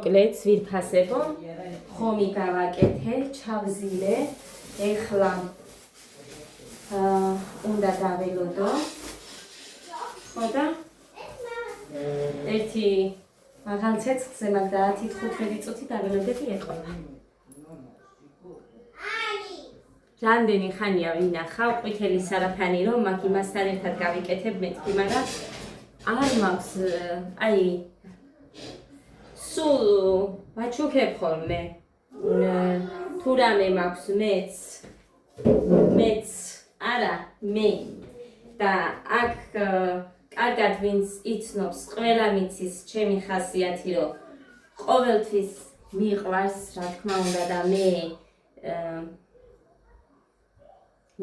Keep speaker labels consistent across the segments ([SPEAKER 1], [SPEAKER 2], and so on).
[SPEAKER 1] მოკლედ ვირფასებო, ხომი გავაკეთე, ჩავზილე, ეხლა უნდა დაველოდო. ხო და ერთი მაღალ ცეცხლზე მაგ 10-15 წუთი დაველოდები ეყოლა. რამდენი ხანია ვინახავ ყვითელი სარაფანი რომ მაგ იმასთან ერთად გავიკეთებ მეთქი, მაგრამ არ მაქვს აი სულ ვაჩუქებ ხოლმე თუ რამე მაქვს მეც არა მე და აქ კარგად ვინც იცნობს ყველა მიცის ჩემი ხასიათი რომ ყოველთვის მიყვარს რა თქმა უნდა და მე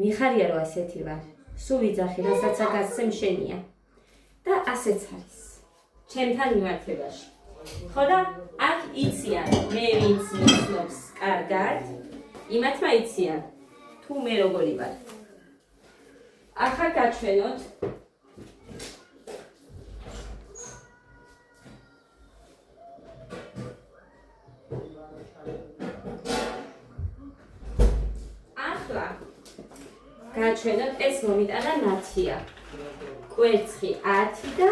[SPEAKER 1] მიხარია რომ ასეთი ვარ სულ ვიძახი რასაც აგასცემ შენია და ასეც არის ჩემთან მიმართებაში ხო და აქ იციან მე ვინც მიცნობს კარგად იმათმა იციან თუ მე როგორი ვარ ახლა გაჩვენოთ გაჩვენოთ ეს მომიტანა ნათია კვერცხი 10 და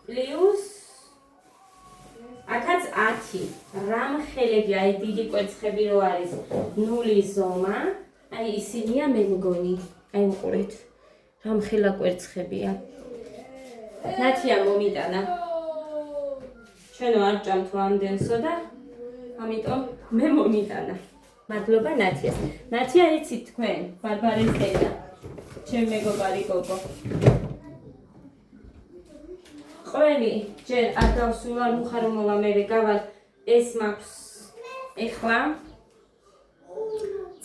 [SPEAKER 1] პლუს აქაც 10 რამ ხელები აი დიდი კვერცხები რო არის 0 ზომა აი ისინია მე მგონი აი უყურეთ რამ ხელა კვერცხებია ნათია მომიტანა ჩვენო არ ჭამთ ამდენსო და ამიტომ მე მომიტანა მადლობა ნათიას. ნათია იცით თქვენ, ბარბარეს დედა. ჩემ მეგობარი გოგო. ყველი ჯერ არ დავსულა მუხარო მოვა მე გავალ ეს მაქვს ეხლა.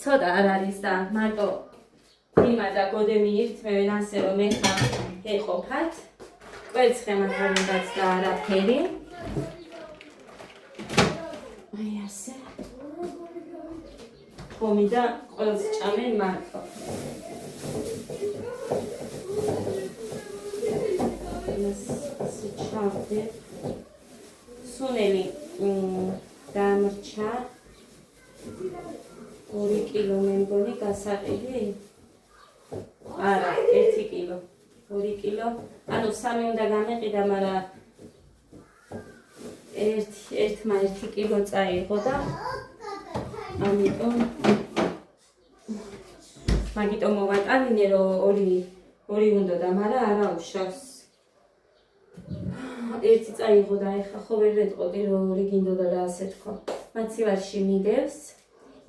[SPEAKER 1] ცოტა არ არის და მარტო იმა და გოდემი ირთმევენ ასე რომ ეხლა ეყოფათ. კვერცხი მაგრამ უნდაც და არაფერი. აი ასე ხომი და ყველს ჭამენ მარტო. ასე ჩავდე. სუნელი დამრჩა 2 კილო მე მგონი გასაყიდი. არა, 1 კილო. 2 კილო. ანუ 3 უნდა გამეყიდა, მაგრამ ერთმა 1 კილო წაიღო და ამიტომ მაგიტომ მოვატანინე რომ ორი უნდა და მაგრამ არა უშავს ერთი წაიღო და ეხლა ხო ვერ ვეტყოდი რომ ორი გინდოდა და ასე თქვა მაცივარში მიდევს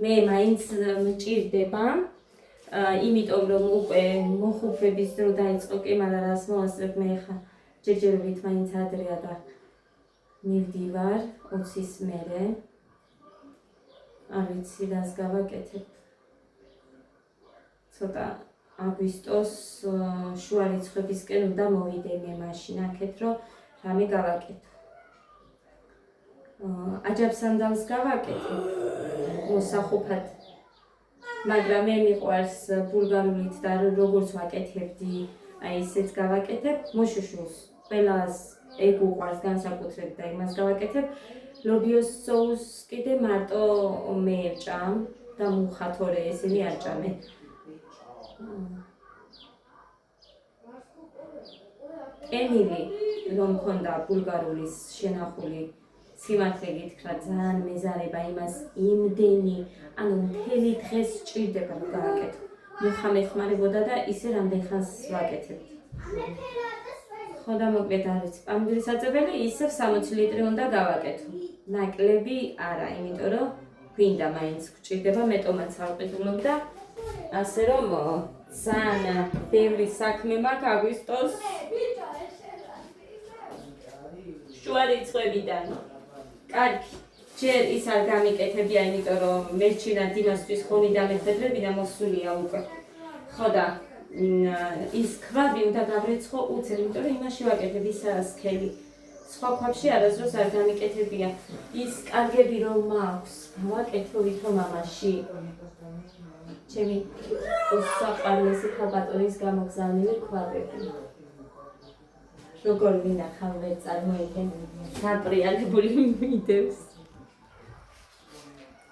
[SPEAKER 1] მე მაინც მჭირდება იმიტომ რომ უკვე მოხუცების დრო დაიწყო კი მაგრამ რას მოასწრებ მე ეხლა ჯერჯერობით მაინც ადრეა და მივდივარ 20-ის მერე არ ვიცი რას გავაკეთებ. ცოტა აგვისტოს შუა რიცხვებისკენ უნდა მოვიდე მე მაშინ აქეთ რომ რამე გავაკეთო. აჯაბსანდალს გავაკეთე მოსახუფად. მაგრამ მე მიყვარს ბულგარულით და როგორც ვაკეთებდი, აი ესეც გავაკეთებ მოშუშულს. ყველას ეგ უყვარს განსაკუთრებით და იმას გავაკეთებ. ლობიოს соус კიდე მარტო მე ვჭამ და მუხათორე ესენი არ ჭამე. ემილი რომ მქონდა ბულგარულის შენახული სიმართლე გითხრა ძალიან მეზარება იმას იმდენი ანუ მთელი დღეს სჭირდება რომ გააკეთო. მუხა მეხმარებოდა და ისე რამდენ ხანს ვაკეთებდი. ხო და მოკლედ არის პამპირის აწებელი ისევ 60 ლიტრი უნდა გავაკეთო. ნაკლები არა, იმიტომ რომ გვინდა მაინც გვჭირდება მეტომაც ავყიდულობ და ასე რომ ძალიან ბევრი საქმე მაქვს აგვისტოს შუა რიცხვებიდან. კარგი, ჯერ ის არ გამიკეთებია, იმიტომ რომ მერჩინად იმასთვის ხონი დამეხედრები და მოსულია უკვე. ხო და ის ქვაბი უნდა გავრეცხო უცებ, იმიტომ რომ იმაში ვაკეთებ ისაა სქელი. სხვა ქვაბში არასდროს არ გამიკეთებია. ის კარგები რომ მაქვს, გავაკეთო ვითომ ამაში. ჩემი უსაყვარლესი ქალბატონის გამოგზავნილი ქვაბები. როგორ ვინახავ ვერ წარმოიდგენ. გატრიალებული მიდევს.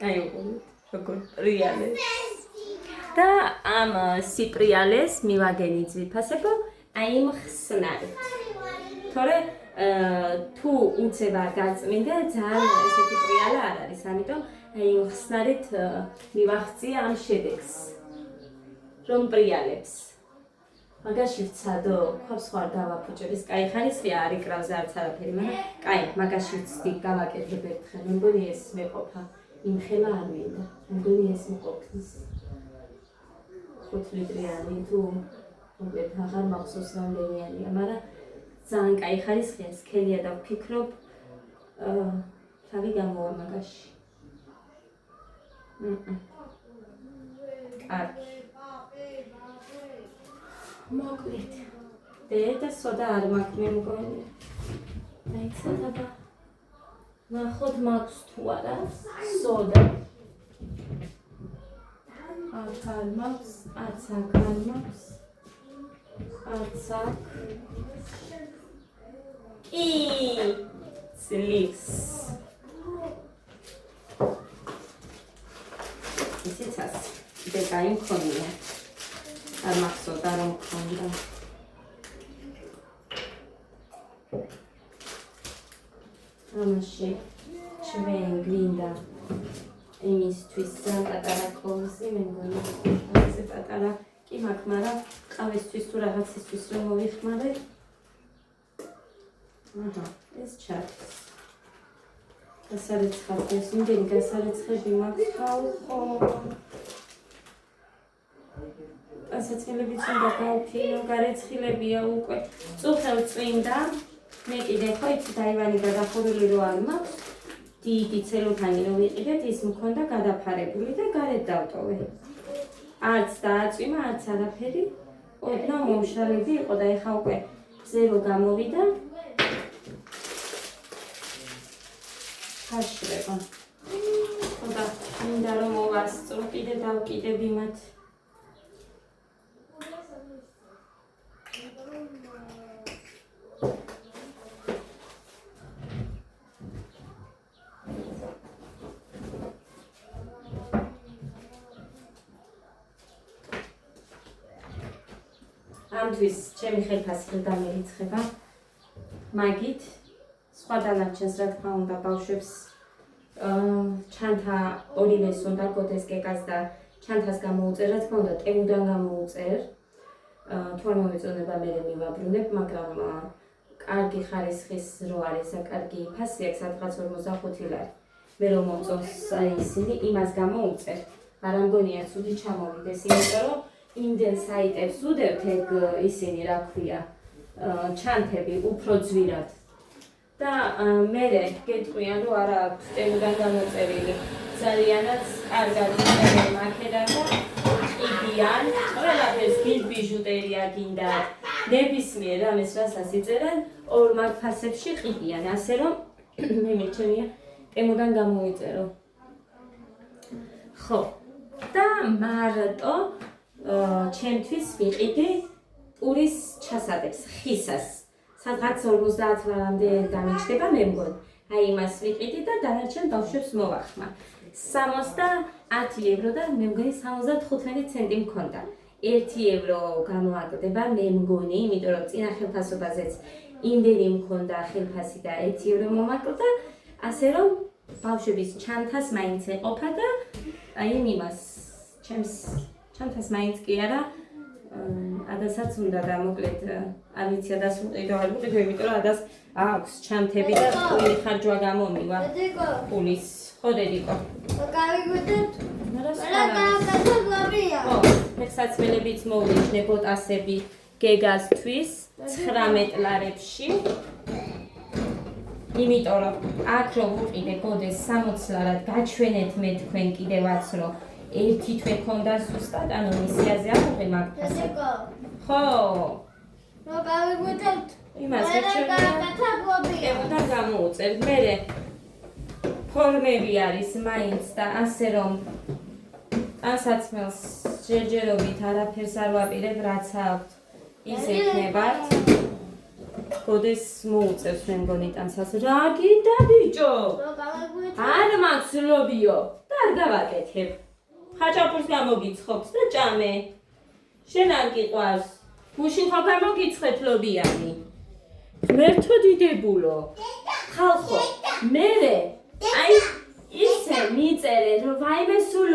[SPEAKER 1] აი როგორ პრიალეს. და ამ სიპრიალეს მივაგენი ძვირფასებო აი იმ ხსნარით. თორე თუ უცებ არ გაწმინდა ძალიან ესეთი პრიალა არ არის, ამიტომ აი იმ ხსნარით მივახცია ამ შედეგს. რომ პრიალებს. მაგაში ვცადო, ხობს ხარ გავაფუჭების, კაი ხარისხია არ იკრავზე არც არაფერი, მაგრამ კაი, მაგაში ვცდი, გავაკეთებ ერთხელ, მე მგონი ეს მეყოფა. იმ ხელა არ მინდა, მე მგონი ეს მეყოფის. 5 ლიტრიანი თუ მოკლედ აღარ მახსოვს რამდენიანია, მაგრამ ძალიან კაი ხარისხია, სქელია და ვფიქრობ, თავი გამოვა მაგაში. კარგი. მოკლედ. და სოდა არ მაქვს მე მგონი. დაიცადა. ნახოთ მაქვს თუ არა სოდა. არც არ მაქვს, არც არ მაქვს. არც აქ. ძლივს. ისიც ასე. დეკაი მქონია. არ მახსოვდა რომ მქონდა. ამაში ჩვენ გვინდა იმისთვის პატარა კოვზი, მე მგონი ასე პატარა კი მაქვს, მაგრამ ყავისთვის თუ რაღაცისთვის რომ მოვიხმარე. ეს ჩარს. გასარეცხადი, იმდენი გასარეცხები მაქვს ხო. ასაცელებიც უნდა გავფირო, გარეცხილებია უკვე. წუხელ წვიმდა. მე კიდე ხო იცი დაივანი გადახურული რო არ მაქვს. დიდი ცელოფანი რო ვიყიდეთ, ის მქონდა გადაფარებული და გარეთ დავტოვე. არც დააწვიმა, არც არაფერი. ოდნავ მომშრალები იყო და ეხა უკვე ზერო გამოვიდა. ხაშრება. ხოდა მინდა რომ მოვასწრო, კიდე დავკიდებ იმათ. ამთვის ჩემი ხელფასი გამერიცხება. მაგით სხვა დანარჩენს რა თქმა უნდა ბავშვებს ჩანთა ორივეს უნდა გოდეს გეკას და ჩანთას გამოუწერ, რა თქმა უნდა ტემუდან გამოუწერ. თუ არ მომეწონება მე მივაბრუნებ, მაგრამ კარგი ხარისხის რო არის, კარგი ფასი აქვს, სადღაც 45 ლარი. მე რომ მომწონს ისინი, იმას გამოუწერ. არ მგონია ცუდი ჩამოვიდეს, იმიტომ რომ იმდენ საიტებს უდევთ ეგ ისინი რა ქვია ჩანთები უფრო ძვირად და მე გეტყვიან რომ არა აქვს ტემუდან გამოწერილი ძალიანაც კარგად იწერენ აქედან და იდიან ყველაფერს ბიჟუტერია გინდა ნებისმიერ რამეს რასაც იწერენ ორ მაგ ფასებში ყიდიან ასე რომ მე მეჩვენია ტემუდან გამოიწერო ხო და მარტო ჩემთვის ვიყიდე პურის ჩასადებს ხისას. სადღაც 50 ლარამდე დამიჯდება მე მგონი. აი იმას ვიყიდი და დანარჩენ ბავშვებს მოვახმარ. 70 ევრო და მე მგონი 75 ცენტი მქონდა. 1 ევრო გამოაკლდება მე მგონი, იმიტომ რომ წინა ხელფასობაზეც იმდენი მქონდა ხელფასი და 1 ევრო მომაკლდა, ასე რომ ბავშვების ჩანთას მაინც ეყოფა და აი იმას ჩემს ჩანთას მაინც კი არა ადასაც უნდა და მოკლედ არ ვიცი ადას უყიდო არ უყიდო იმიტომ რომ ადას აქვს ჩანთები და პული ხარჯვა გამომივა პულის ხო დედიკო გავიგვიდეთ ხო ფექსაცმელებიც მოვიჩნე ბოტასები გეგასთვის 19 ლარებში იმიტომ რომ აქ რომ უყიდე გოდეს 60 ლარად გაჩვენეთ მე თქვენ კიდევაც რომ ერთი თვე ქონდა ზუსტად, ანუ მისიაზე აღვიღე მაგფასი. ხო.
[SPEAKER 2] რო გავიგვიდეთ.
[SPEAKER 1] იმას ვეჩვენე. და გამოუწევ. მე ფორმები არის მაინც და ასე რომ ტანსაცმელს ჯერჯერობით არაფერს არ ვაპირებ, რაც აქვთ. ის ექნებათ. გოდეს მოუწევს მე მგონი ტანსას. რა გინდა ბიჭო?
[SPEAKER 2] რო გავიგვიდეთ.
[SPEAKER 1] არ მაქვს ლობიო. და არ გავაკეთებ. ხაჭაპურს გამოგიცხობს და ჭამე. შენ არ გიყვარს. გუშინ ხო გამოგიცხეთ ლობიანი. ღმერთო დიდებულო. ხალხო, მერე აი ისე მიწერე, რომ ვაიმე სულ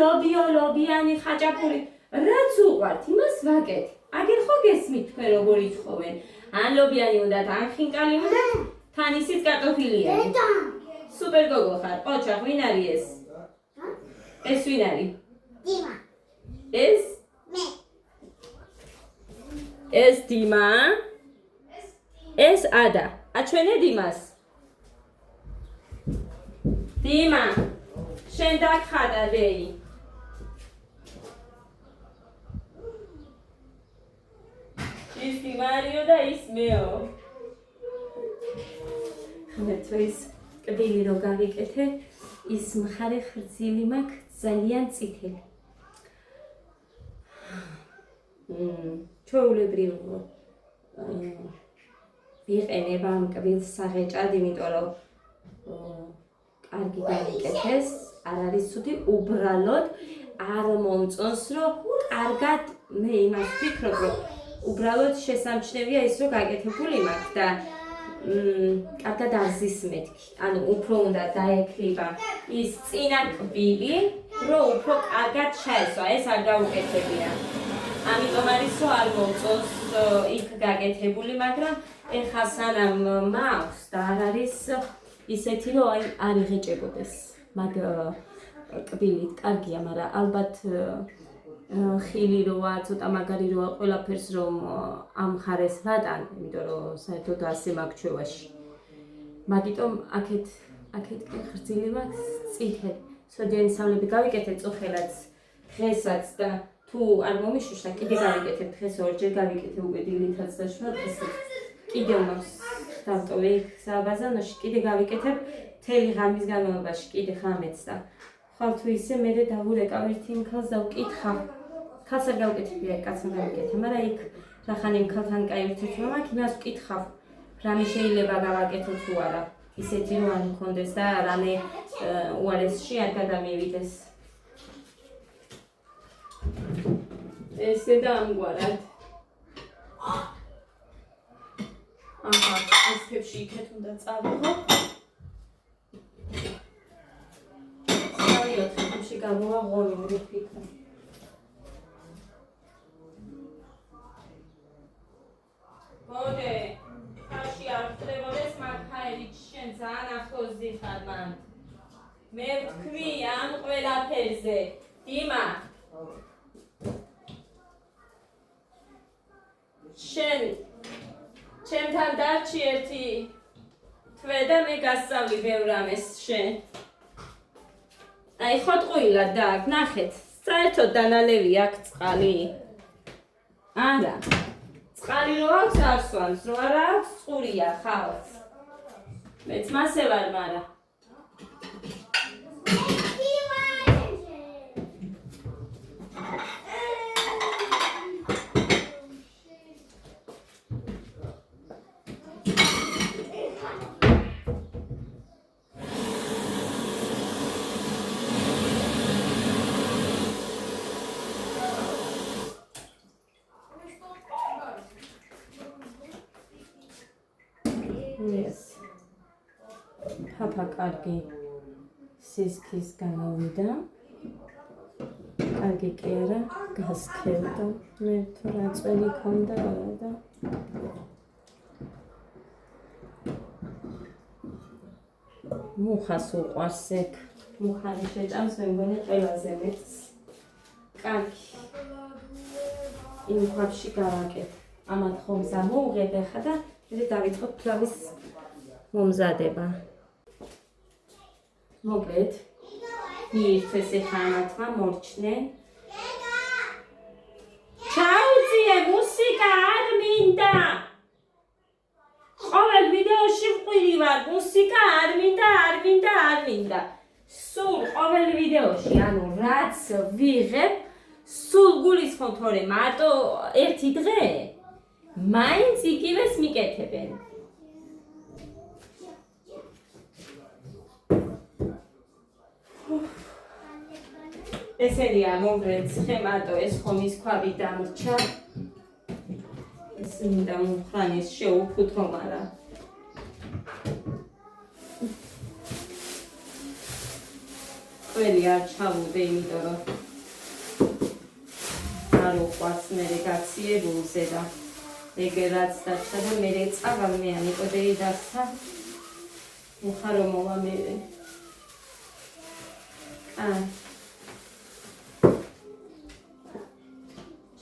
[SPEAKER 1] ლობიანი ხაჭაპური. რაც უყვართ, იმას ვაკეთებ. აგერ ხო გესმით თქვენ როგორ ითხოვენ? ან ლობიანი უნდათ, ან ხინკალი უნდათ, თან ისიც კარტოფილია. სუპერ გოგო ხარ. ოჩა, ვინ არის ეს? ეს ვინ არის?
[SPEAKER 2] დიმა.
[SPEAKER 1] ეს?
[SPEAKER 2] მე.
[SPEAKER 1] ეს დიმა? ეს ადა. აჩვენე დიმას. დიმა, შენ დაგხადა რეი. ის დიმარიო და ის მეო. ღმერთო ის კბილი რო გავიკეთე, ის მხარე ხრძილი მაქვს ძალიან წითელი. ჩვეულებრივ ვიყენებ ამ კბილს საღეჭად, იმიტომ რომ კარგი გავიკეთეს, არ არის ცუდი, უბრალოდ არ მომწონს, რომ კარგად მე იმას ვფიქრობ, რომ უბრალოდ შესამჩნევია ის, რომ გაკეთებული მაქვს და კარგად არ ზის მეთქი. ანუ უფრო უნდა დაექრიბა ის წინა კბილი, რომ უფრო კარგად ჩაესვა, ეს არ გაუკეთებია. ამიტომ არის, რომ არ მომწონს იქ გაკეთებული, მაგრამ ეხლა სანამ მაქვს და არ არის ისეთი, რომ აი არ იღეჭებოდეს მაგ კბილით, კარგია, მაგრამ ალბათ ხილი როა, ცოტა მაგარი როა, ყველაფერს რომ ამ ხარეს ვატან, იმიტომ რომ საერთოდ ასე მაქვს ჩვევაში. მაგიტომ აქეთ კი ხრძილი მაქვს წითელი. სოდიანი სამლები გავიკეთე წუხელაც, დღესაც და თუ არ მომიშუშა, კიდე გავიკეთებ დღეს ორჯერ გავიკეთე უკვე დილითაც და შვა დღესაც. კიდე მაქვს დავტოვე იქ საბაზანოში, კიდე გავიკეთებ მთელი ღამის განმავლობაში, კიდე ღამეც და ხვალ თუ ისე მე დავურეკავ ერთი იმ ქალს და ვკითხავ. ქალს არ გავკეთებია, კაცმა გავიკეთე, მაგრამ იქ რახან იმ ქალთან კაი ურთიერთობა მაქვს, იმას ვკითხავ. რამე შეიძლება გავაკეთო თუ არა. ისეთი რომ არ მქონდეს და რამე უარესში არ გადამივიდეს. ესე და ამგვარად. აჰა, ეს ფებში იქეთ უნდა წავიღო. დავიოთ, ფებში გამოვა ღომი ვიფიქრე. მოდე, ხაში არ ხდებოდეს მაგხაერით შენ ძალიან ახლოს დიხარ მან. მე ვთქვი ამ ყველაფერზე, დიმა. შენ ჩემთან დარჩი ერთი თვე და მე გასწავლი ბევრ რამეს შენ. აი ხო ტყუილად დააგ, ნახეთ, საერთოდ დანალევი აქვს წყალი. არა. წყალი რო აქვს არ სვამს, რო არა აქვს წყურია ხალხს. მეც მასე ვარ, მაგრამ papa კარგი სისქის გამოვიდა. კარგი კი არა, გასქევდა. მე თუ რა წვენი ქონდა და მუხას უყვარს ეგ. მუხანი შეჭამს, მე მგონი ყველაზე მეც. კარგი. იმ ხაბში გავაკეთე. ამათ ხომსა მოუღებ ახლა და მე დავიწყოთ ფლავის მომზადება. მოკლედ მიირთეს ახლა ამათმა მორჩნენ. ჩაუწიე, მუსიკა არ მინდა. ყოველ ვიდეოში ვყვილი ვარ, მუსიკა არ მინდა. სულ ყოველ ვიდეოში, ანუ რაც ვიღებ, სულ გულისხმობ, თორე მარტო ერთი დღე მაინც იგივეს მიკეთებენ. ესენი ამოვრეთ ცხემატო ეს ხომ ის ქვაბი დამრჩა ეს მინდა მუხრანის შეუფუთო მაგრამ ყველი არ ჩავუდე იმიტომ რომ არ უყვარს მერე გაციებულზე და ეგ რაც დარჩა და მერე წავალ მე ანიკოდეი დასცა მუხარო მოვა მერე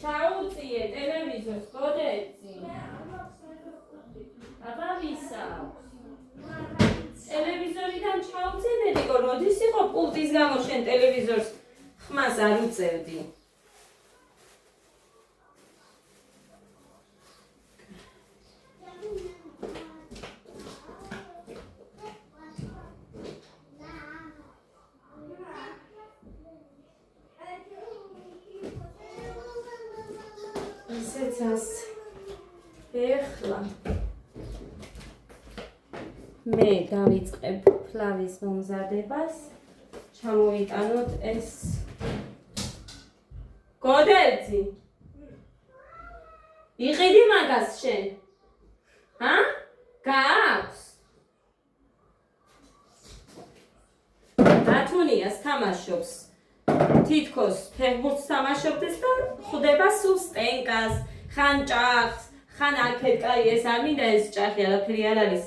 [SPEAKER 1] ჩაუწიე ტელევიზორს გოდეცი აბა ვისა ტელევიზორიდან ჩაუწიე მერიკო როდის იყო პულტის გამო შენ ტელევიზორს ხმას არ უწევდი ეხლა მე დავიწყებ ფლავის მომზადებას ჩამოვიტანოთ ეს გოდერძი იყიდი მაგას შენ გააქვს ათუნიას თამაშობს თითქოს ფეხბურთს თამაშობდეს და ხვდება სულ სტენკას ხან ჭახს ხან აქეთ კაი ეს არ მინდა ეს ჭახი არაფერი არ არის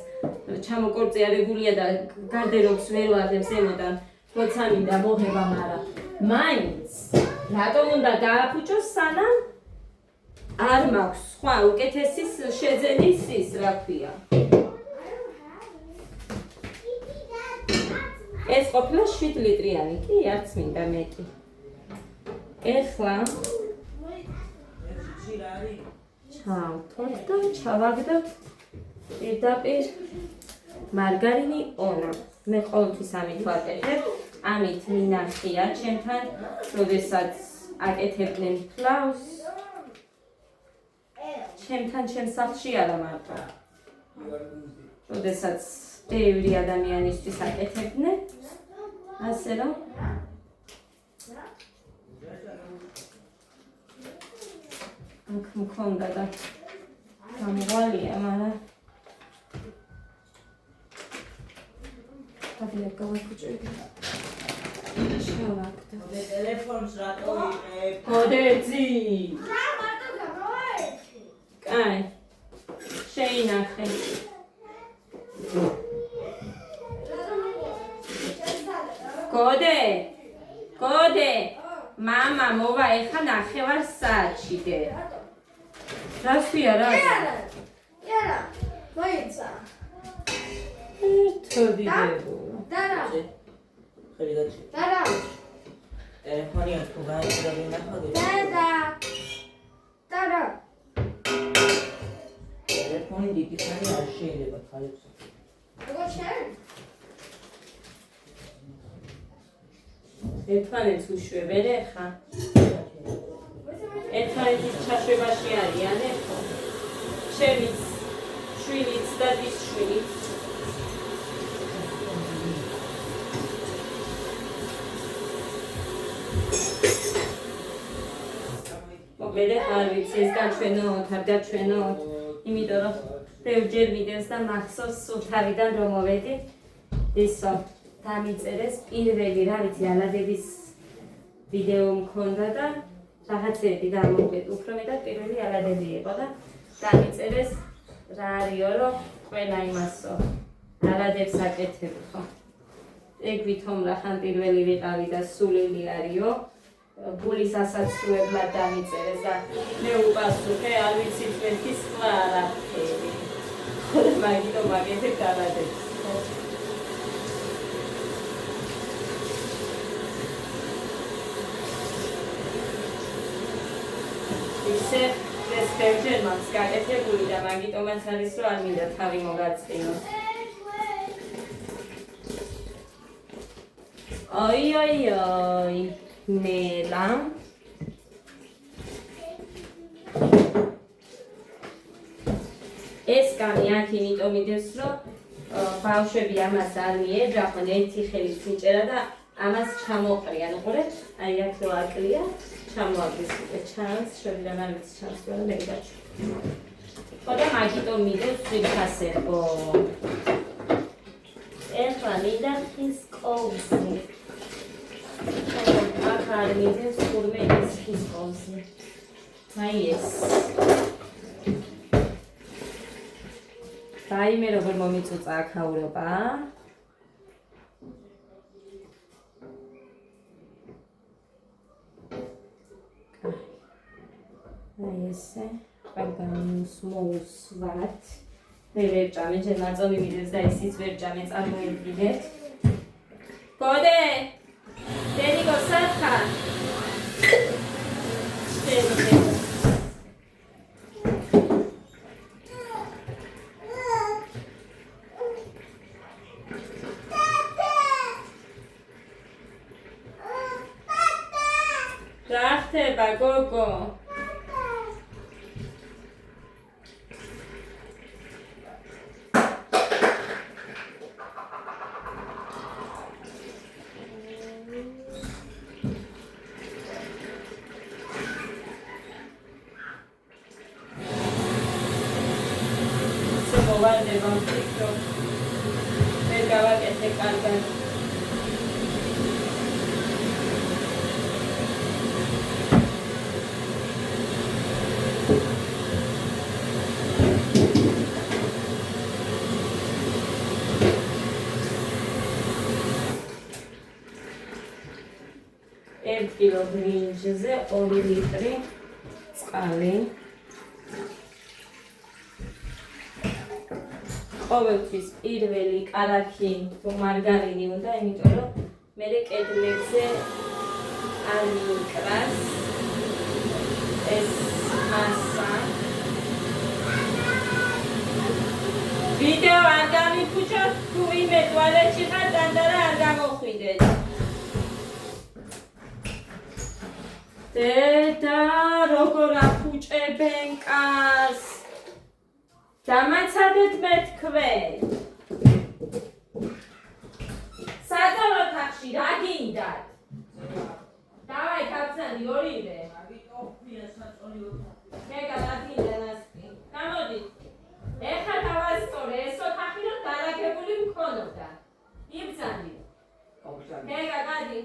[SPEAKER 1] ჩამოკორწიარებულია და გარდერობს ვერ ვარდებს ემოდან როცა მინდა მოღება მაგრამ მაინც რატომ უნდა დააფუჭოს სანამ არ მაქვს სხვა უკეთესი შეძენის ის რა ქვია ეს ყოფილა 7 ლიტრიანი კი არც მინდა მეტი ეხლა ჩავთვალთ და ჩავაგდოთ პირდაპირ მარგარინი ონა მე ყოველთვის ამით ვაკეთებ ამით მინახია ჩემთან როდესაც აკეთებდნენ ფლავს ჩემთან ჩემს სახლში არა მარტო როდესაც ბევრი ადამიანისთვის აკეთებდნენ ასე რომ აქ მქონდა და გამვალია მაგრამ თავი გავაკუჭები შევაკდა
[SPEAKER 3] ტელეფონს რატო იყებ
[SPEAKER 1] გოდერძი
[SPEAKER 2] რა მარტო გამოეცი
[SPEAKER 1] კაი შეინახე გოდე მამა მოვა ეხა ნახევარ საათში დე რასვია რა
[SPEAKER 2] იარა მოიცა
[SPEAKER 1] ერთოდი დებულა
[SPEAKER 2] დარა
[SPEAKER 3] ხელი გაჩი
[SPEAKER 2] დარა
[SPEAKER 3] ტელეფონი თუ გაიწია ვინახავდი
[SPEAKER 2] დარა
[SPEAKER 3] ტელეფონი დიდი ხანი არ შეიძლება ხალხს
[SPEAKER 2] როგორ შენ
[SPEAKER 1] ერთმანეთს უშვებენ ეხა ერთმანეთის ჩაშვებაში არიან ეხა ჩემიც შვილიც და დის შვილიც მოგმედე არ ვიცი ეს გაჩვენოთ არ გაჩვენოთ იმიტომ რომ ბევრჯერ ვიდეოს და მახსოვს სულ თავიდან რომ მოვედი ისო დამიწერეს პირველი რა ვიცი ალადების ვიდეო მქონდა და რაღაცები დამოვიდეთ უფრო მეტად პირველი ალადები იყო და დამიწერეს რა არისო რომ ყველა იმასო ალადებს აკეთებო ეგ ვითომ რა ხან პირველი ვიყავი და სულელი არისო გულის ასაცრუებლად დამიწერეს და მე უპასუხე არ ვიცი თქვენთვის სხვა არაფერი მაგითო მაგეთებ ალადებს ისე ეს ფერჯერ მაქვს გაკეთებული და მაგიტომაც არის რომ არ მინდა თავი მოგაწყინო. Oi, ნელა. ეს კამი აქ იმიტომ მიდევს რომ ბავშვები ამას არ მიეძახონ ერთი ხელით მიჭერა და ამას ჩამოყრიან, უყურეთ? აი აქ რო აკლია, ჩამოაგდეს უკვე ჩანს, შევიდა არ ვიცი ჩანს თუ არა, მე გაჩვი. ხო და მაგიტო მიდევს ვიფასებო. ეხლა მინდა ხის კოვზი. აქ არ მიდევს თურმე ის ხის კოვზი. აი ეს. რაიმე როგორ მომიწუწა აქაურობა. აი ესე. ყველგან მოსვათ. მე ვერ ჭამე, ჩემ მაწონი მიდევს და ისიც ვერ ჭამე, წარმოიდგინეთ. გოდე! დედიკო სათხა! რა ხდება, გოგო? მოვარდება მფიქრო. ვერ გავაკეთე კარგად. ერთ კილო ბრინჯზე 2 ლიტრი წყალი. ყოველთვის პირველი კარაქი თუ მარგარინი უნდა, იმიტომ რომ მერე კედლებზე არ მიიკრას ეს მასა. ვიდეო არ გამიფუჭოთ, თუ იმე ტუალეტში ხარ, დანდარა არ გამოხვიდეთ. დედა, როგორ აფუჭებენ კას? დამაცადეთ მე თქვენ. სადავო თახში რა გინდათ? დავაი კაცანი ორივე. მეგა რა გინდა ნასკი? გამოდით. ეხლა დავასწორე, ესო თახი რომ დალაგებული მქონოდა. იბრძანდი. მეგა გადი.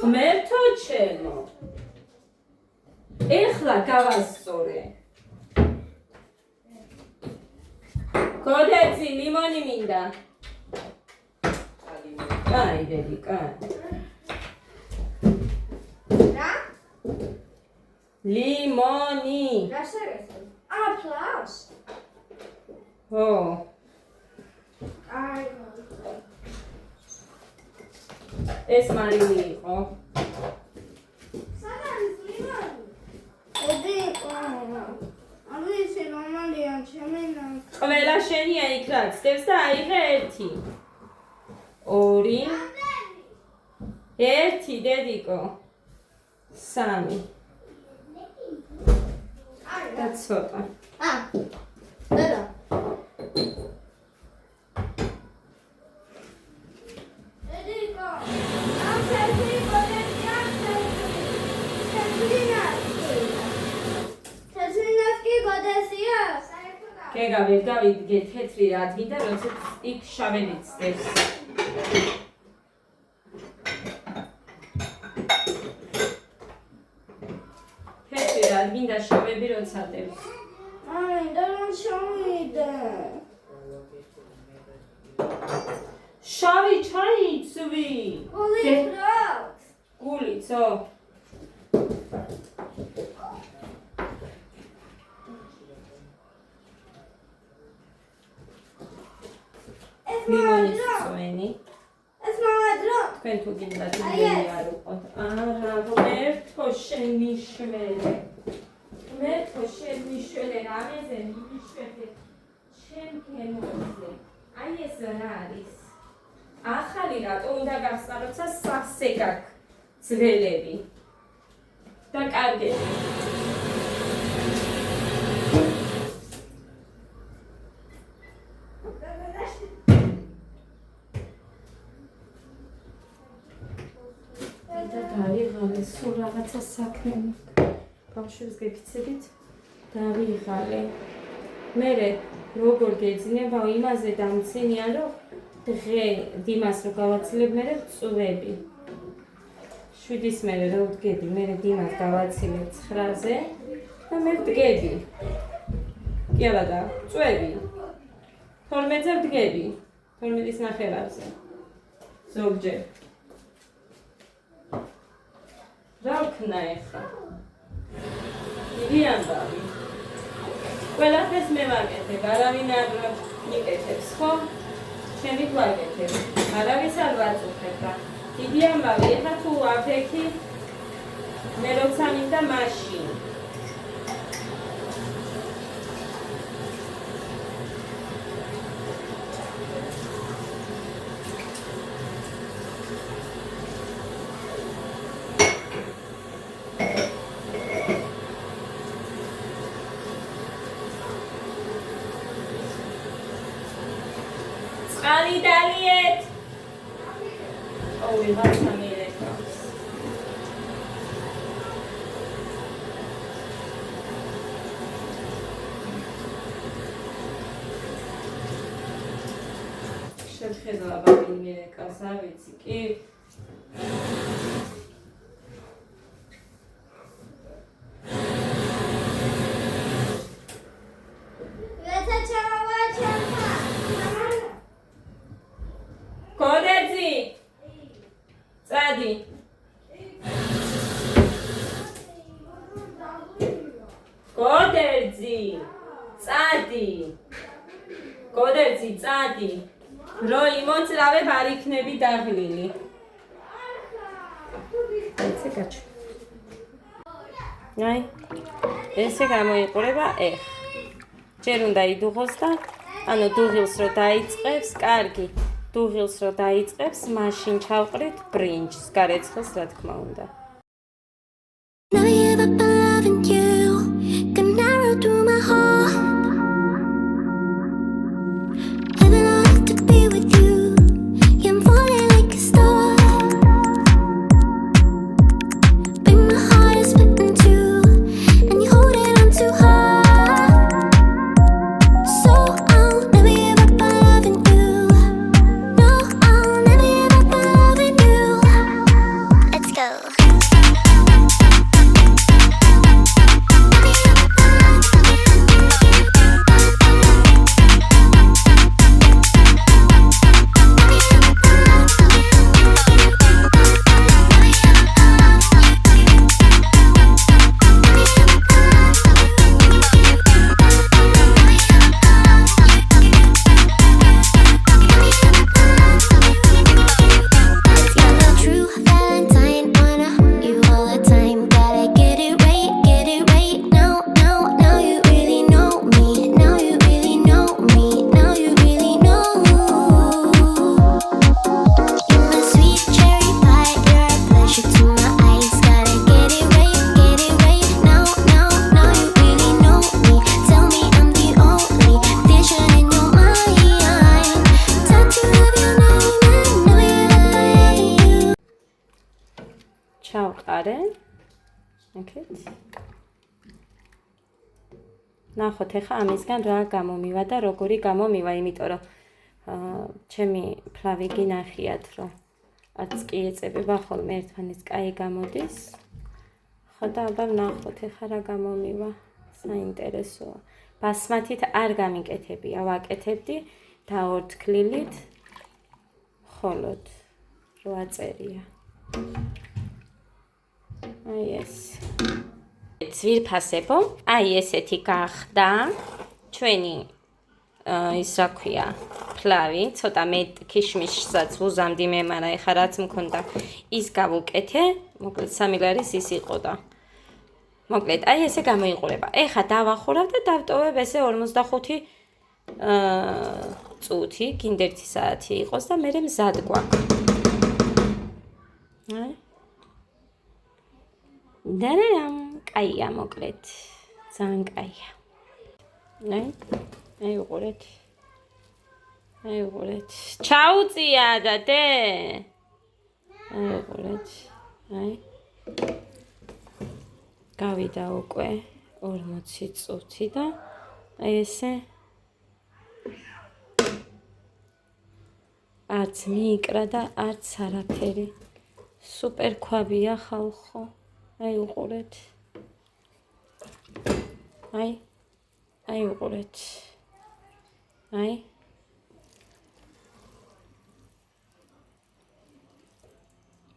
[SPEAKER 1] ღმერთო ჩემო. ეხლა გავასწორე. გოდეცი ლიმონი მინდა. კაი დედი, კაი.
[SPEAKER 2] რა?
[SPEAKER 1] ლიმონი.
[SPEAKER 2] რა შეგეცე? პლავს.
[SPEAKER 1] ხო.
[SPEAKER 2] აი.
[SPEAKER 1] ეს მარილი იყო.
[SPEAKER 2] სად არის ლიმონი? ოდიკო. ამისი რომალია ჩემენა.
[SPEAKER 1] ყველა შენია იქ რა ცდებს და აიღე ერთი. 2 1 დედიკო. 3 და ცოტა.
[SPEAKER 2] დედა. დედიკო. ამ თეთრი გოდესია. თეთრინასკი გოდესია.
[SPEAKER 1] გეგა ვერ გავიდგე თეთრი რა დგინდა, როდესაც იქ შავები ცდებს. თეთრი რა დგინდა, შავები როცა დებს.
[SPEAKER 2] აი, და რომ შევიდე.
[SPEAKER 1] შავი ჩაიცვი.
[SPEAKER 2] გულით.
[SPEAKER 1] გულიცო. ლიმონის წვენი.
[SPEAKER 2] ეს მოვადრო.
[SPEAKER 1] თქვენ თუ გინდათ იმენი არ უყოთ. არა, ღმერთო შენი შველი. ღმერთო შენი შველი, რამეზე მიშვეთე. ჩემქენოზე. აი ეს რა არის? ახალი რატო უნდა გახსნა, როცა სასე გაქვს ძველები. და კარგები. სულ რაღაცა საქმე მაქვს. ბავშვებს გეფიცებით დავიღალე. მერე როგორ გეძინება იმაზე დამცინია, რომ დღე დიმას რო გავაცილებ, მერე წვები. 7-ის მერე რო ვდგები, მერე დიმას გავაცილებ 9-ზე და მე ვდგები. კი არა და წვები. 12-ზე ვდგები. 12-ის ნახევარზე. ზოგჯერ. რა ვქნა ეხლა? იგი ამბავი. ყველაფერს მე ვაკეთებ, არავინ არ მიკეთებს, ხო? ჩემი გვაკეთებ. არავის არ ვაწუხებ და დიდი ამბავი, ეხლა თუ აფექი მე როცა მინდა მაშინ. წყალი დალიეთ. ვიღაცა მიერეკავს. შეხედა ბაბი მიერეკავს, არ ვიცი, კი. კოდერძი წადი კოდერძი წადი რო იმოძრავებ არ იქნები დაღლილი ესე გაჩ აი ესე გამოიყურება ეხ ჯერ უნდა იდუღოს და ანუ დუღილს რო დაიწყებს კარგი დუღილს რო დაიწყებს, მაშინ ჩავყრით ბრინჯს, გარეცხილს რა თქმა უნდა. ჩავყარე. აკეთ. ნახოთ ახლა ამისგან რა გამომივა და როგორი გამომივა, იმიტომ რომ ჩემი ფლავი გინახიათ, რომ არც კი ეწებება ხოლმე ერთმანეთს კაი გამოდის. ხო და აბა ნახოთ ახლა რა გამომივა. საინტერესოა. ბასმათით არ გამიკეთებია, ვაკეთებდი დაორთქლილით. ხოლოდ რო აწერია. აი ეს. ძვირფასებო, აი ესეთი გახდა ჩვენი ის რა ქვია, ფლავი, ცოტა მე ქიშმიშსაც ვუზამდი მე, მაგრამ ეხლა რაც მქონდა ის გავუკეთე, მოკლედ 3 ლარის ის იყო და მოკლედ აი ესე გამოიყურება. ეხლა დავახურავ და დავტოვებ ესე 45 წუთი, გინდა 1 საათი იყოს და მერე მზად გვაქვს. აი დარამ, კაია მოკლედ. ძალიან კაია. აი უყურეთ. აი უყურეთ. ჩაუწია და დე. აი უყურეთ. აი. გავიდა უკვე 40 წუთი და აი ესე არც მიიკრა და არც არაფერი. სუპერ ქვაბია ხალხო. აი უყურეთ. აი უყურეთ. აი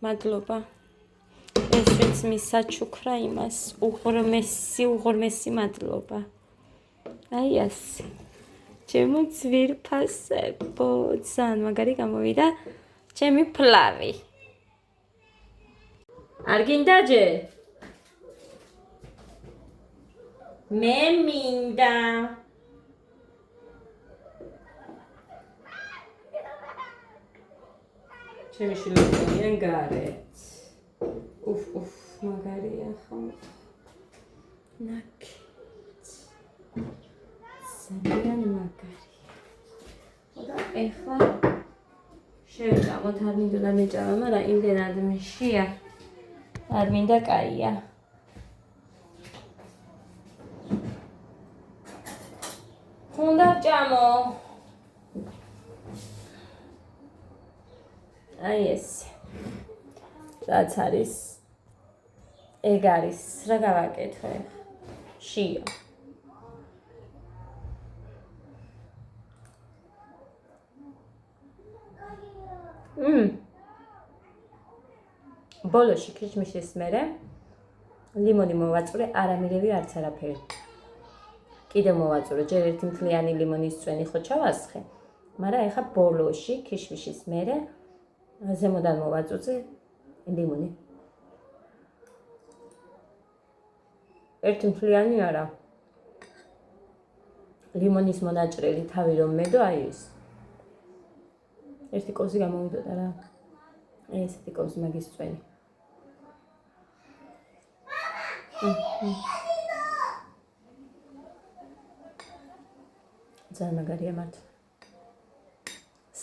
[SPEAKER 1] მადლობა. ეს ვინც მისაჩუქრა იმას უღრმესი მადლობა. აი ასე. ჩემო ძვირფასებო, ძალიან მაგარი გამოვიდა ჩემი ფლავი. არ გინდა ჯერ? მე მინდა. ჩემი შვილებიან გარეთ. უფ, მაგარია ხო? ნაკი. ძალიან მაგარია. და ეხლა შევჭამოთ, არ მინდოდა მეჭამა, მაგრამ იმდენად მშია. არ მინდა კაია. უნდა ჭამო. აი ეს. რაც არის ეგ არის, რა გავაკეთე? შია. ბოლოში ქიშმიშის მერე ლიმონი მოვაწურე, არამირევი არც არაფერი. კიდე მოვაწურე, ჯერ ერთი მთლიანი ლიმონის წვენი ხო ჩავასხე, მაგრამ ეხა ბოლოში ქიშმიშის მერე ზემოდან მოვაწუწე ლიმონი. ერთი მთლიანი არა. ლიმონის მონაჭრელი თავი რომ მედო, აი ეს. ერთი კოვზი გამოვიდოდა რა. ესეთი კოვზი მაგის წვენი. ძალიან მაგარია მართლა.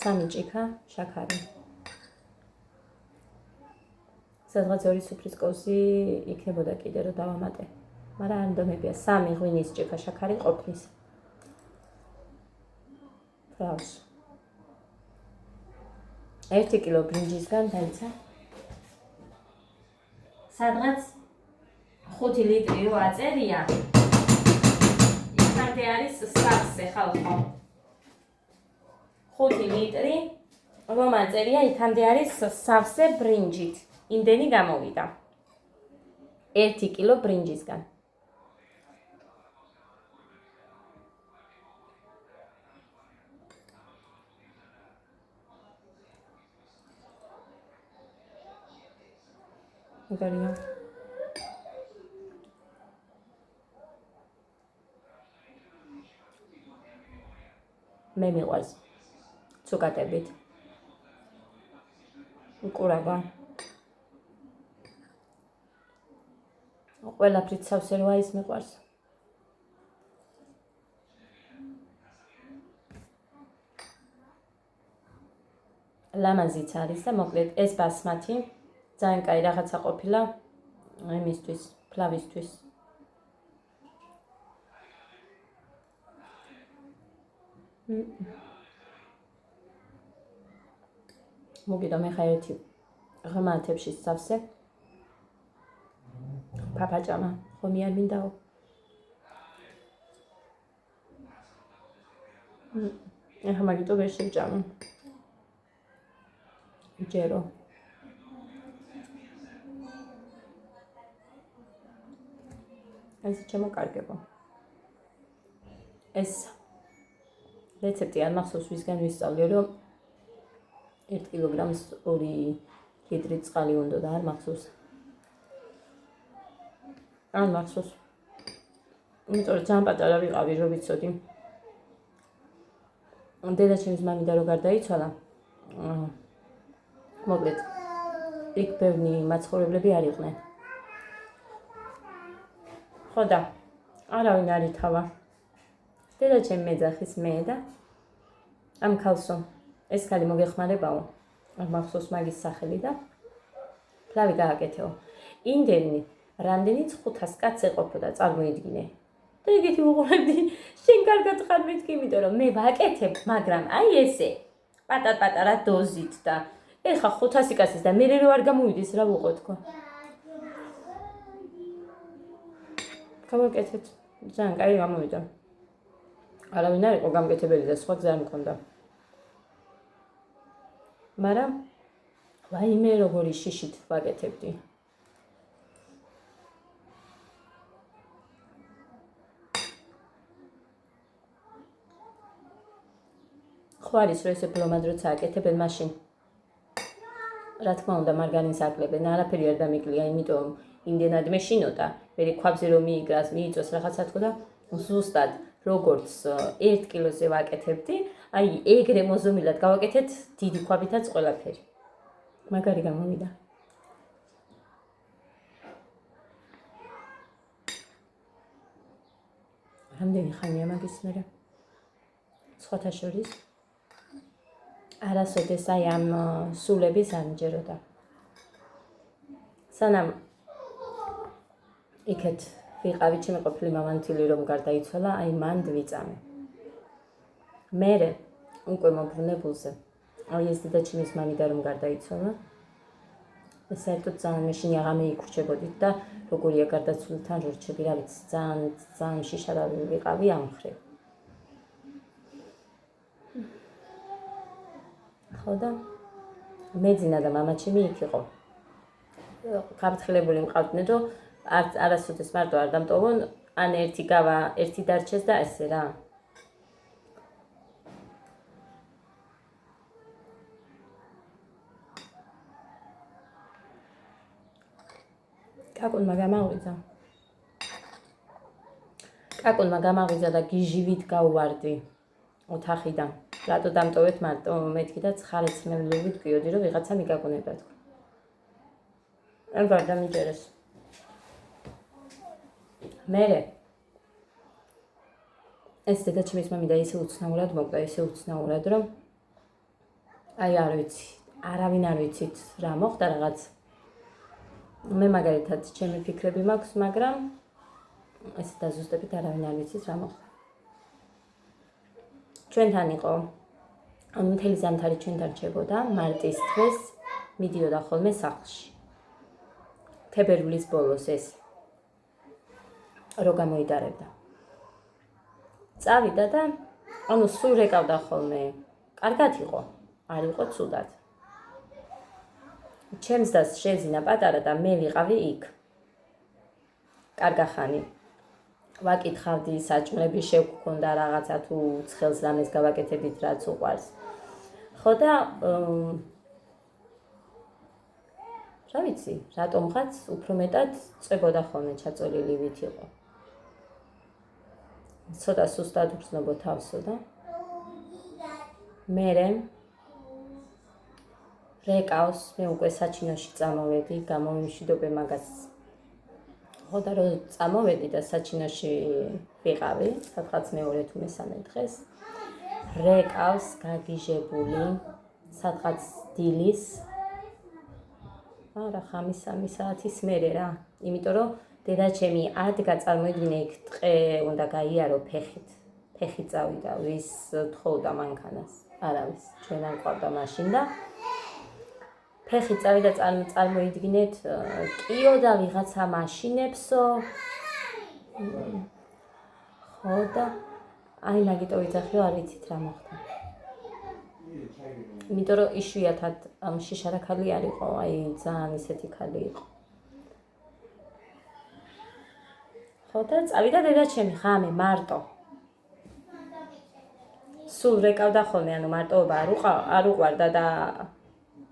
[SPEAKER 1] 3 ჭიქა შაქარი. სადღაც 2 სუფრის კოვზი იქნებოდა კიდე რომ დავამატე. მაგრამ არ მდომებია 3 ღვინის ჭიქა შაქარი ყოფნის. ფრავს. 1 კილო ბრინჯისგან დაიცა. სადღაც 5 ლიტრი რო აწერია. იქამდე არის სავსე ხალხო. 5 ლიტრი რომ აწერია, იქამდე არის სავსე ბრინჯით. იმდენი გამოვიდა. 1 კილო ბრინჯისგან. მაგარია. მე მიყვარს ცუკატებით. უკურავა. ყველაფრით სავსე როა ის მიყვარს. ლამაზიც არის და მოკლედ ეს ბასმათი ძალიან კაი რაღაცა ყოფილა იმისთვის, ფლავისთვის. მოგიდა მე ხა ერთი ღრმა თებშის სავსე. პაპაჭამა, ხომი არ მინდაო. ეხა მაგიტო ვერ შევჭამო. ჯერო. ეს შემოკარგება. ეს რეცეპტი არ მახსოვს ვისგან ვისწავლე, რომ 1 კილოგრამს 2 ლიტრი წყალი უნდა და არ მახსოვს. არ მახსოვს. იმიტომ რომ ძალიან პატარა ვიყავი, რომ ვიცოდი. დედაჩემის მამიდა რო გარდაიცვალა. მოკლედ, იქ ბევრი მაცხოვრებლები არ იყვნენ. ხო და არავინ არ ითავა. დედაჩემი მეძახის მე და ამ ქალსო ეს ქალი მოგეხმარებაო. არ მახსოვს მაგის სახელი და ფლავი გააკეთეო. იმდენი რამდენიც 500 კაცს ეყოფოდა, წარმოიდგინე. და ეგეთი უყურებდი, შენ კარგად ხარ მეთქი, იმიტომ რომ მე ვაკეთებ, მაგრამ აი ესე, პატარ-პატარა დოზით და ეხა 500 კაცის და მე რო არ გამოვიდეს, რა ვუყო თქო. გავაკეთეთ. ძალიან კაი გამოვიდა. არავინ არ იყო გამკეთებელი და სხვა გზა არ მქონდა. მაგრამ ვაიმე როგორი შიშით ვაკეთებდი. ხო არის რომ ესე ბლომად როცა აკეთებენ მაშინ რა თქმა უნდა მარგარინს აკლებენ, არაფერი არ დამიკლია, იმიტომ იმდენად მეშინოდა, მე ქვაბზე რომ მიიგრას, მიიწოს რაღაცა თქო და ზუსტად როგორც 1 კილოზე ვაკეთებდი, აი ეგრე მოზომილად გავაკეთეთ დიდი ქვაბითაც ყველაფერი. მაგარი გამოვიდა. რამდენი ხანია მაგის მერე? სხვათა შორის არასოდეს აი ამ სულების არ მჯეროდა. სანამ იქეთ ვიყავი ჩემი ყოფილი მამანთილი რომ გარდაიცვალა, აი მან ვიწამე. მერე უკვე მობრუნებულზე. აი ეს დედაჩემის მამიდა რომ გარდაიცვალა. საერთოდ ძალიან მეშინ აღამე იქრჩებოდით და როგორია გარდაცვლილთან რჩები, რა ვიცი, ძალიან შიშარავი ვიყავი ამ მხრივ. ხო და მეძინა და მამაჩემი იქ იყო. გაფრთხილებული მყავდნენ, რომ არასოდეს მარტო არ დამტოვონ, ან ერთი გავა, ერთი დარჩეს და ესე რა. კაკუნმა გამაღვიძა და გიჟივით გავვარდი ოთახიდან. რატო დამტოვეთ მარტო მეთქი და ცხარეცმებლობით გვიოდი რომ ვიღაცა მიგაგუნება თქო. ან გარდამიჯერეს. მერე ეს დედაჩემის მამიდა ისე უცნაურად მოკდა, ისე უცნაურად რომ აი არ ვიცი, არავინ არ ვიცით რა მოხდა რაღაც. მე მაგალითად ჩემი ფიქრები მაქვს, მაგრამ ესე დაზუსტებით არავინ არ ვიცით რა მოხდა. ჩვენთან იყო, ანუ მთელი ზამთარი ჩვენთან რჩებოდა, მარტის თვეს მიდიოდა ხოლმე სახლში. თებერვლის ბოლოს ეს რო გამოიდარებდა. წავიდა და ანუ სულ რეკავდა ხოლმე. კარგად იყო, არ იყო ცუდად. ჩემს დას შეზინა პატარა და მე ვიყავი იქ. კარგა ხანი. ვაკითხავდი საჭმლები შევქონდა რაღაცა თუ ცხელს რამეს გავაკეთებდით რაც უყვარს. ხო და რა ვიცი, რატომღაც უფრო მეტად წვებოდა ხოლმე ჩაწოლილი ვით იყო. ცოტა სუსტად უგრძნობო თავსო და მერე რეკავს, მე უკვე საჩინოში წამოვედი, გამომიმშვიდობე მაგას. ხო და რომ წამოვედი და საჩინოში ვიყავი, სადღაც მეორე თუ მესამე დღეს, რეკავს გაგიჟებული, სადღაც დილის, არა ხამის-სამი საათის მერე რა, იმიტომ რომ დედაჩემი ადგა წარმოიდგინე იქ ტყე უნდა გაიარო ფეხით, ფეხი წავიდა, ვის თხოვდა მანქანას, არავის, ჩვენ არ ყავდა მაშინ და ფეხი წავიდა წარმოიდგინეთ, კიო და ვიღაცა მაშინებსო. ხო და აი მაგიტო ვიძახიო, არ ვიცით რა მოხდა. იმიტომ რომ იშვიათად შიშარა ქალი არ იყო, აი ძალიან ისეთი ქალი იყო. ხო და წავიდა დედაჩემი ღამე მარტო. სულ რეკავდა ხოლმე, ანუ მარტოობა არ უყვარდა და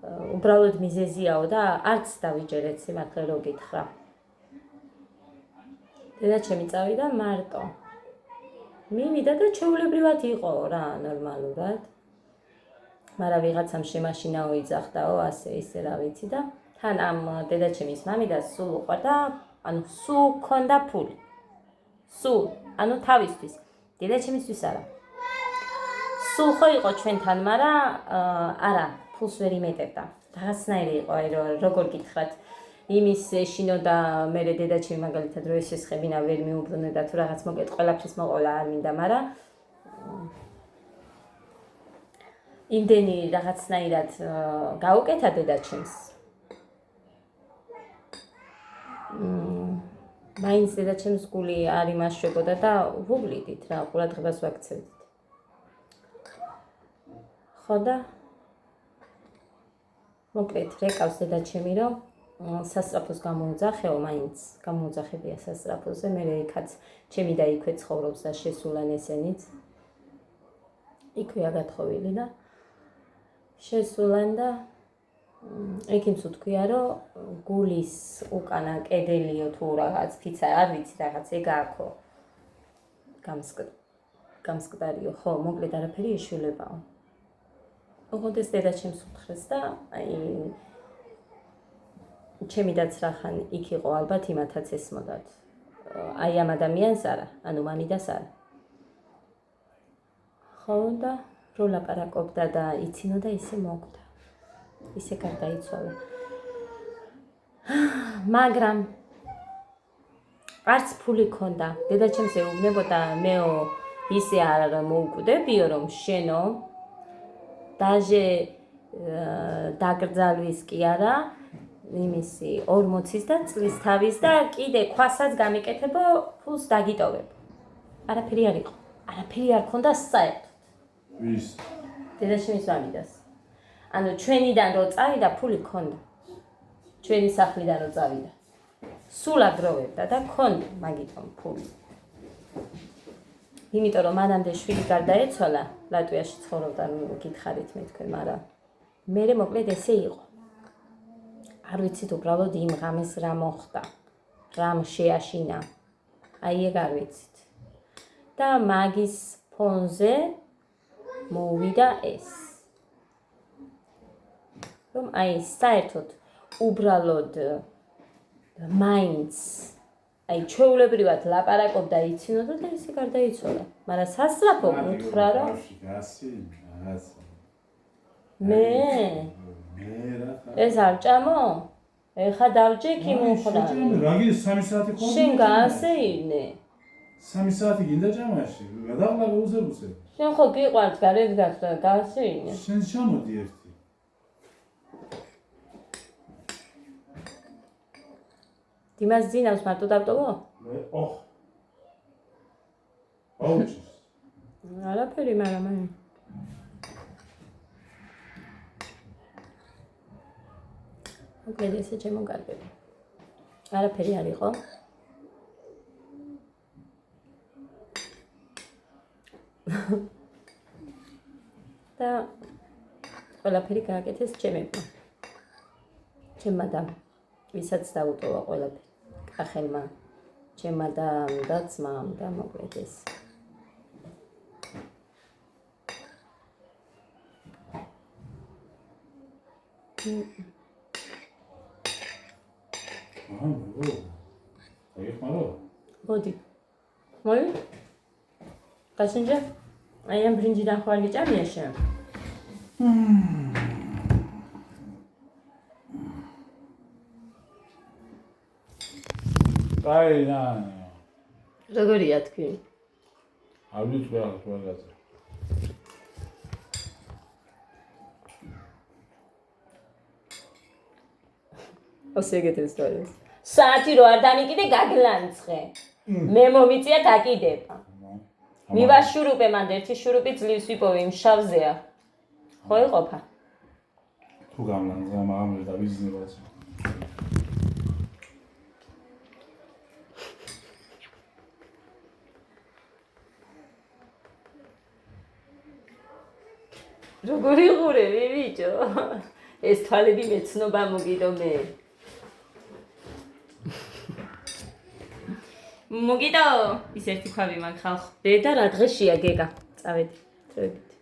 [SPEAKER 1] უბრალოდ მიზეზიაო და არც დავიჯერეთ სიმართლე რო გითხრა. დედაჩემი წავიდა მარტო. მივიდა და ჩვეულებრივად იყო რა, ნორმალურად. მაგრამ ვიღაცამ შემაშინაო იძახდაო, ასე ისე რა ვიცი და თან ამ დედაჩემის მამიდა სულ უყვარდა, ანუ სულ ქონდა ფული. სულ, ანუ თავისთვის, დედაჩემისთვის არა. სულ ხო იყო ჩვენთან, მაგრამ არა, ფულს ვერ იმეტებდა. რაღაცნაირი იყო, აი როგორ გითხრათ, იმის ეშინოდა მე დედაჩემი მაგალითად რო ეს ხებინა ვერ მიუბრუნდა თუ რაღაც მოკეთ ყველაფრის მოყოლა არ მინდა, მაგრამ იმდენი რაღაცნაირად გაუკეთა დედაჩემს. მაინც დედაჩემს გული არ იმაშვებოდა და ვუვლიდით რა, ყურადღებას ვაქცევდით. ხო და მოკლედ რეკავს დედაჩემი რომ სასწრაფოს გამოუძახეო, მაინც გამოუძახებია სასწრაფოზე, მე იქაც ჩემი და იქვე ცხოვრობს და შესულან ესენიც. იქვეა გათხოვილი და შესულან და იქიმს უთქვია რომ გულის უკანა კედელიო თუ რაღაც ფიცა არ ვიცი რაღაც ეგააქო გამსკდარიო, ხო, მოკლედ არაფერი ეშულებაო. ოღონდ ეს დედაჩემს უთხრეს და ჩემი დაც რახან იქ იყო ალბათ იმათაც ესმოდათ. აი ამ ადამიანს არა, ანუ მამიდას არა. ხო და რო ლაპარაკობდა და იცინოდა ისე მოკვდა. ისე გარდაიცვალა. მაგრამ არც ფული ქონდა. დედაჩემს ეუბნებოდა მეო ისე არ მოუკვდებიო რომ შენო დაჟე დაკრძალვის კი არა იმისი 40-ის და წლის თავის და კიდე ქვასაც გამიკეთებო ფულს დაგიტოვებო. არაფერი არ იყო. არაფერი არ ქონდა საერთოდ.
[SPEAKER 4] ვის?
[SPEAKER 1] დედაჩემის მამიდას. ანუ ჩვენიდან რო წავიდა ფული ქონდა. ჩვენი სახლიდან რო წავიდა. სულ აგროვებდა და ქონდა მაგითომ ფული. იმიტომ რომ მანამდე შვილი გარდაეცვალა, ლატვიაში ცხოვრობდა, გითხარით მე თქვენ, მაგრამ მერე მოკლედ ესე იყო. არ ვიცით უბრალოდ იმ ღამეს რა მოხდა, რამ შეაშინა. აი ეგ არ ვიცით. და მაგის ფონზე მოვიდა ეს. რომ აი საერთოდ უბრალოდ მაინც აი ჩვეულებრივად ლაპარაკობდა იცინოდა და ისე გარდაიცვალა. მაგრამ სასწრაფო უთხრა რომ მე ეს არ ჭამო? ეხა დავჭიქი მუხრა.
[SPEAKER 4] რაგი 3 საათი ხო?
[SPEAKER 1] შენ გაასეირნე.
[SPEAKER 4] 3 საათი გინდა ჭამაში? გადაღლა უზებუსე.
[SPEAKER 1] შენ ხო გიყვართ გარეთ გასვლა, გაასეირნე.
[SPEAKER 4] შენ ჩამოდი ერთი.
[SPEAKER 1] დიმას ძინავს მარტო დავტოვო?
[SPEAKER 4] მე ოხ. აუჩი.
[SPEAKER 1] არაფერი, მაგრამ მე მოკლედ ესე ჩემო კარგები. არაფერი არ იყო. და ყველაფერი გააკეთეს ჩემებმა. ჩემმა და ვისაც დაუტოვა ყველაფერი. კახელმა, ჩემმა და ძმამ და მოკლედ ეს. მოდი. მოი? გასინჯა? აი ამ ბრინჯიდან ხო არ გეჭამია შენ?
[SPEAKER 4] აი ნა.
[SPEAKER 1] როგორია თქვი?
[SPEAKER 4] არ ვიცი რა ყველგაზე.
[SPEAKER 1] ოსეგეთ ისტორიას. საათი რო არ დამიკიდე გაგლანცხე. მე მომიწია დაკიდება. მივაშურუპე მანდ ერთი შურუპი ძლივს ვიპოვე იმ შავზეა. ხო იყოფა?
[SPEAKER 4] თუ გამლანძა მაგამ და ვიზნებას.
[SPEAKER 1] როგორი ღურები ბიჭო? ეს თვალები მეცნობა მოგიდო მე. მოგიდო, ის ერთი ქვავი მაგ ხალხ. დედა რა დღეშია გეგა? წავედი, წავედით.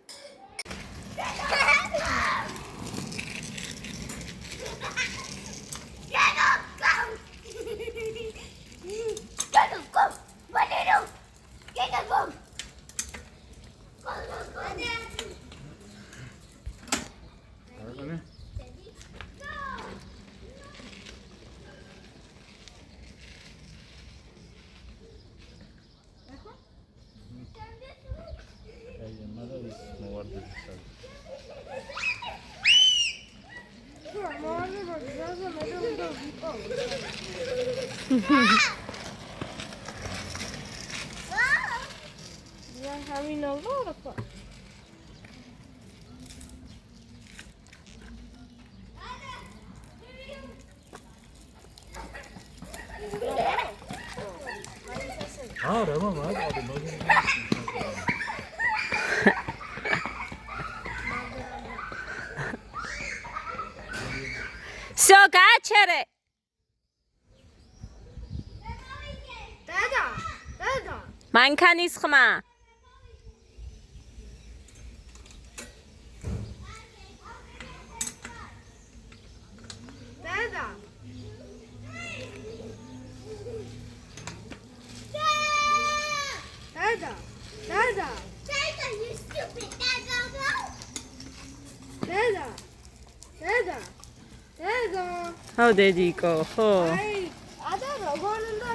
[SPEAKER 2] having a lot of fun.
[SPEAKER 4] 아, 레몬 맞아.
[SPEAKER 1] Всё, გააჩერე.
[SPEAKER 2] Dada.
[SPEAKER 1] მანქანის ხმა.
[SPEAKER 2] Dada. Dada. Dada, you stupid Dada. Dada.
[SPEAKER 1] ხო, დედიკო, ხო.
[SPEAKER 2] აი, ada როგორ უნდა